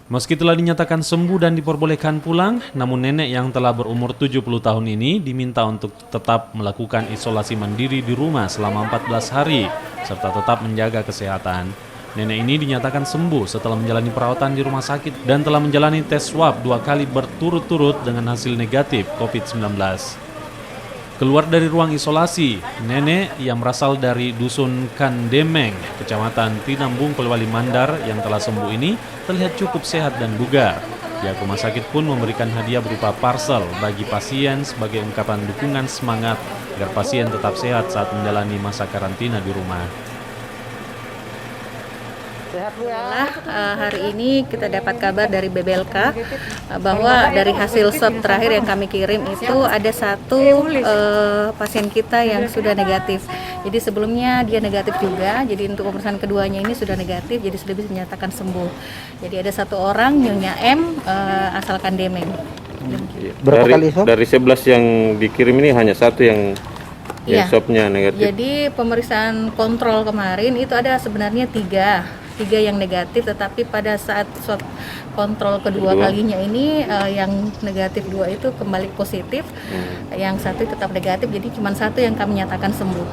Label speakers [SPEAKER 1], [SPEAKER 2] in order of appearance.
[SPEAKER 1] Meski telah dinyatakan sembuh dan diperbolehkan pulang, namun nenek yang telah berumur 70 tahun ini diminta untuk tetap melakukan isolasi mandiri di rumah selama 14 hari, serta tetap menjaga kesehatan. Nenek ini dinyatakan sembuh setelah menjalani perawatan di rumah sakit dan telah menjalani tes swab 2 kali berturut-turut dengan hasil negatif COVID-19. Keluar dari ruang isolasi, nenek yang berasal dari Dusun Kandemeng, Kecamatan Tinambung, Polewali Mandar yang telah sembuh ini terlihat cukup sehat dan bugar. Pihak rumah sakit pun memberikan hadiah berupa parcel bagi pasien sebagai ungkapan dukungan semangat agar pasien tetap sehat saat menjalani masa karantina di rumah.
[SPEAKER 2] Alhamdulillah, hari ini kita dapat kabar dari BBLK bahwa dari hasil swab terakhir yang kami kirim itu ada satu pasien kita yang sudah negatif. Jadi sebelumnya dia negatif juga, jadi untuk pemeriksaan keduanya ini sudah negatif, jadi sudah bisa dinyatakan sembuh. Jadi ada satu orang, Nyonya M, asal Kandemeng.
[SPEAKER 3] Berapa kali swab? Dari 11 yang dikirim ini hanya satu yang swabnya negatif.
[SPEAKER 2] Jadi pemeriksaan kontrol kemarin itu ada sebenarnya tiga yang negatif, tetapi pada saat swab kontrol kedua kalinya ini yang negatif 2 itu kembali positif, yang satu tetap negatif, jadi cuma satu yang kami nyatakan sembuh.